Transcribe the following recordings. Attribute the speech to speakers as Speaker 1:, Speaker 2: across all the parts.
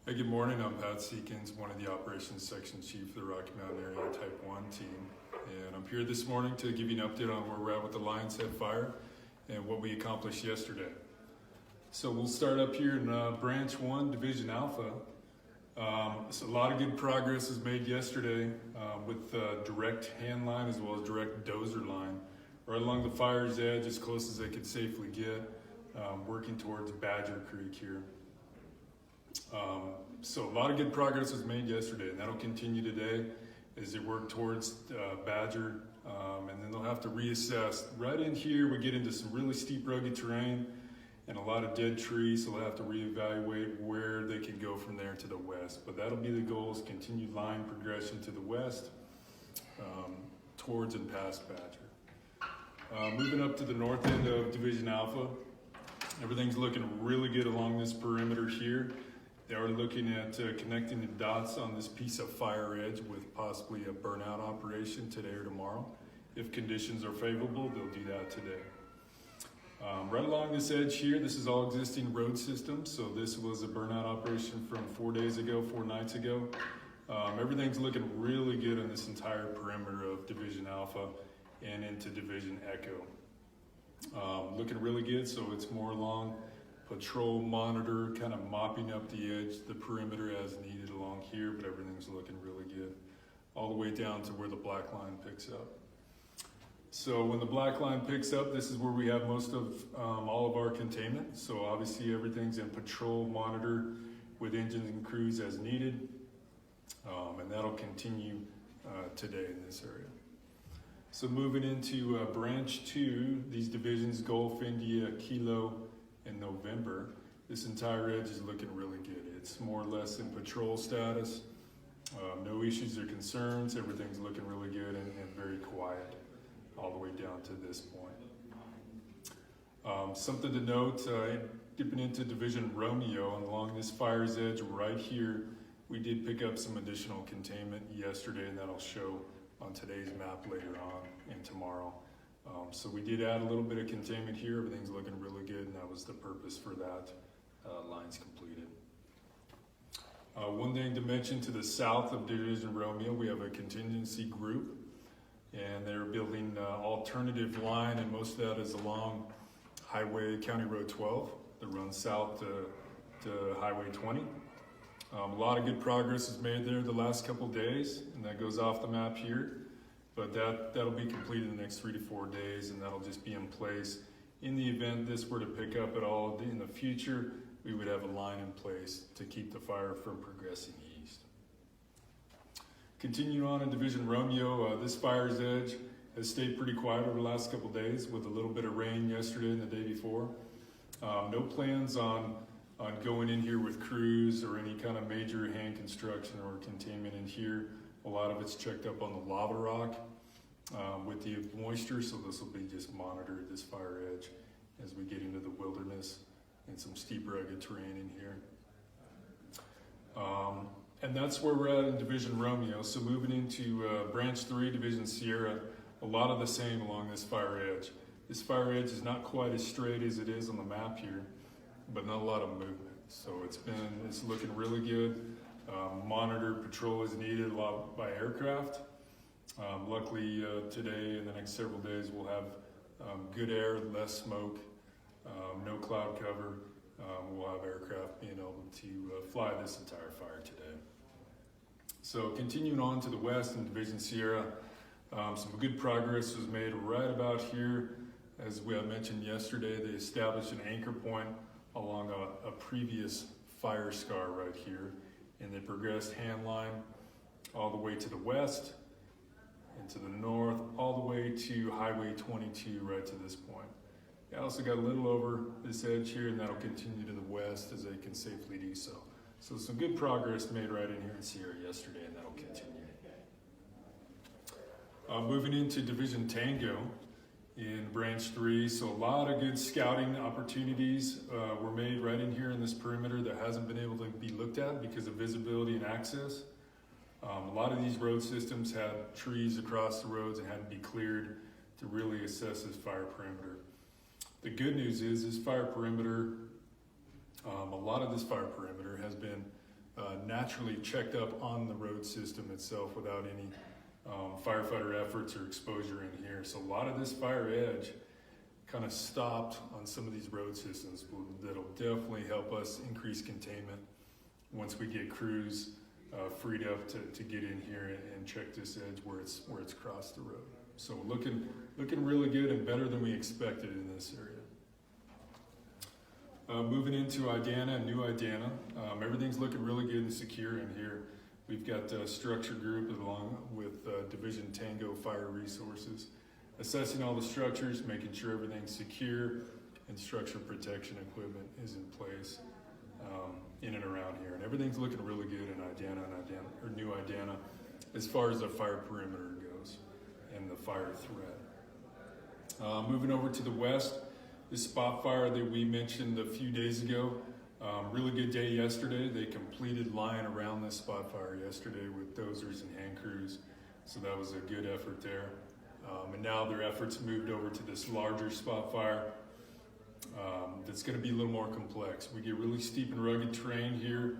Speaker 1: Hey, good morning. I'm Pat Seekins, one of the Operations Section Chief for the Rocky Mountain Area Type 1 team. And I'm here this morning to give you an update on where we're at with the Lionshead fire and what we accomplished yesterday. So we'll start up here in Branch 1, Division Alpha. So a lot of good progress was made yesterday with direct hand line as well as direct dozer line, right along the fire's edge as close as they could safely get, working towards Badger Creek here. So a lot of good progress was made yesterday, and that'll continue today as they work towards Badger, and then they'll have to reassess. Right in here, we get into some really steep, rugged terrain and a lot of dead trees, so they'll have to reevaluate where they can go from there to the west. But that'll be the goal, is continued line progression to the west, towards and past Badger. Moving up to the north end of Division Alpha, everything's looking really good along this perimeter here. They are looking at connecting the dots on this piece of fire edge with possibly a burnout operation today or tomorrow. If conditions are favorable, they'll do that today. Right along this edge here, this is all existing road systems. So this was a burnout operation from 4 nights ago. Everything's looking really good on this entire perimeter of Division Alpha and into Division Echo. Looking really good, so it's more along patrol monitor, kind of mopping up the edge, the perimeter as needed along here, but everything's looking really good. All the way down to where the black line picks up. So when the black line picks up, this is where we have most of all of our containment. So obviously everything's in patrol monitor with engines and crews as needed. And that'll continue today in this area. So moving into Branch 2, these divisions, Golf, India, Kilo, in November, this entire edge is looking really good. It's more or less in patrol status. No issues or concerns. Everything's looking really good and very quiet all the way down to this point. Something to note, dipping into Division Romeo and along this fire's edge right here, we did pick up some additional containment yesterday, and that'll show on today's map later on and tomorrow. So we did add a little bit of containment here. Everything's looking really good, and that was the purpose for that. Lines completed. One thing to mention, to the south of Division Romeo, we have a contingency group, and they're building alternative line, and most of that is along County Road 12 that runs south to Highway 20. A lot of good progress is made there the last couple days, and that goes off the map here. But that'll be completed in the next 3 to 4 days, and that'll just be in place. In the event this were to pick up at all in the future, we would have a line in place to keep the fire from progressing east. Continuing on in Division Romeo, this fire's edge has stayed pretty quiet over the last couple days with a little bit of rain yesterday and the day before. No plans on going in here with crews or any kind of major hand construction or containment in here. A lot of it's checked up on the lava rock with the moisture, so this will be just monitored, this fire edge, as we get into the wilderness and some steep rugged terrain in here. And that's where we're at in Division Romeo. So moving into Branch 3, Division Sierra, a lot of the same along this fire edge. This fire edge is not quite as straight as it is on the map here, but not a lot of movement. So it's looking really good. Monitor patrol is needed a lot by aircraft. Luckily today and the next several days we'll have good air, less smoke, no cloud cover. We'll have aircraft being able to fly this entire fire today. So continuing on to the west in Division Sierra, some good progress was made right about here. As we had mentioned yesterday, they established an anchor point along a previous fire scar right here. And they progressed hand line all the way to the west and to the north, all the way to Highway 22 right to this point. They also got a little over this edge here, and that'll continue to the west as they can safely do so. So some good progress made right in here in Sierra yesterday, and that'll continue. Moving into Division Tango in Branch 3, so a lot of good scouting opportunities were made right in here in this perimeter that hasn't been able to be looked at because of visibility and access. A lot of these road systems had trees across the roads and had to be cleared to really assess this fire perimeter. The good news is this fire perimeter, a lot of this fire perimeter has been naturally checked up on the road system itself without any firefighter efforts or exposure in here. So a lot of this fire edge kind of stopped on some of these road systems. That'll definitely help us increase containment once we get crews freed up to get in here and check this edge where it's crossed the road. So looking really good and better than we expected in this area. Moving into Idana, new Idana. Everything's looking really good and secure in here. We've got a structure group along with Division Tango Fire Resources, assessing all the structures, making sure everything's secure, and structure protection equipment is in place in and around here. And everything's looking really good in Idana, or new Idana, as far as the fire perimeter goes and the fire threat. Moving over to the west, this spot fire that we mentioned a few days ago, really good day yesterday. They completed line around this spot fire yesterday with dozers and hand crews, so that was a good effort there. And now their efforts moved over to this larger spot fire that's going to be a little more complex. We get really steep and rugged terrain here,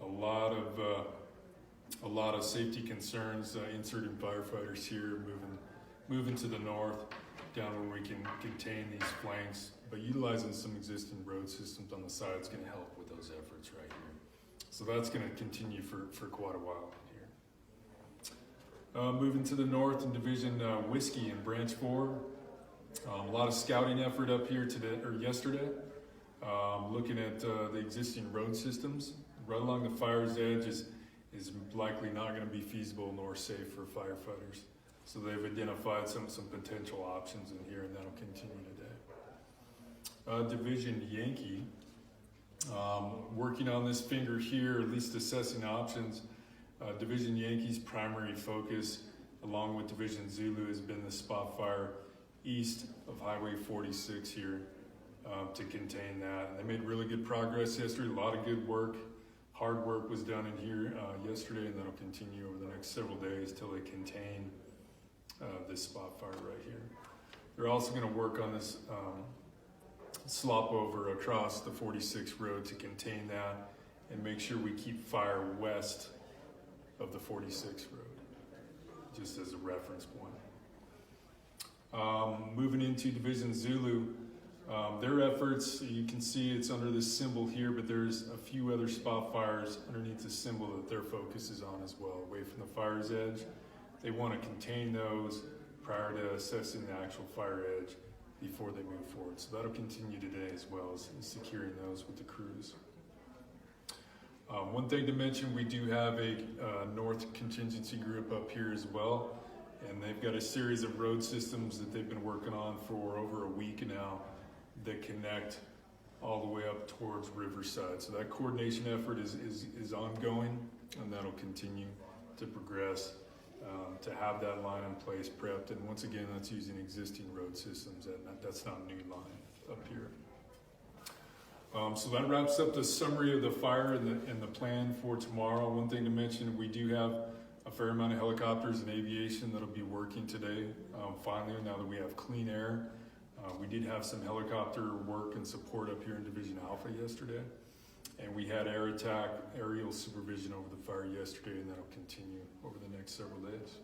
Speaker 1: a lot of safety concerns, inserting firefighters here, moving to the north, down where we can contain these flanks, but utilizing some existing road systems on the side is going to help with those efforts right here. So that's going to continue for quite a while here. Moving to the north in Division Whiskey in Branch 4. A lot of scouting effort up here yesterday, looking at the existing road systems. Right along the fire's edge is likely not going to be feasible nor safe for firefighters. So they've identified some potential options in here, and that'll continue today. Division Yankee, working on this finger here, at least assessing options. Division Yankee's primary focus, along with Division Zulu, has been the spot fire east of Highway 46 here to contain that. And they made really good progress yesterday, a lot of good work. Hard work was done in here yesterday, and that'll continue over the next several days till they contain this spot fire right here. They're also going to work on this slop over across the 46 road to contain that and make sure we keep fire west of the 46 road, just as a reference point. Moving into Division Zulu, their efforts, you can see it's under this symbol here, but there's a few other spot fires underneath the symbol that their focus is on as well, away from the fire's edge. They want to contain those prior to assessing the actual fire edge before they move forward. So that'll continue today as well as securing those with the crews. One thing to mention, we do have a North contingency group up here as well, and they've got a series of road systems that they've been working on for over a week now that connect all the way up towards Riverside. So that coordination effort is ongoing, and that'll continue to progress to have that line in place prepped. And once again, that's using existing road systems, and that's not a new line up here. So that wraps up the summary of the fire and the plan for tomorrow. One thing to mention, we do have a fair amount of helicopters and aviation that'll be working today. Finally, now that we have clean air, we did have some helicopter work and support up here in Division Alpha yesterday. And we had aerial supervision over the fire yesterday, and that'll continue over the next several days.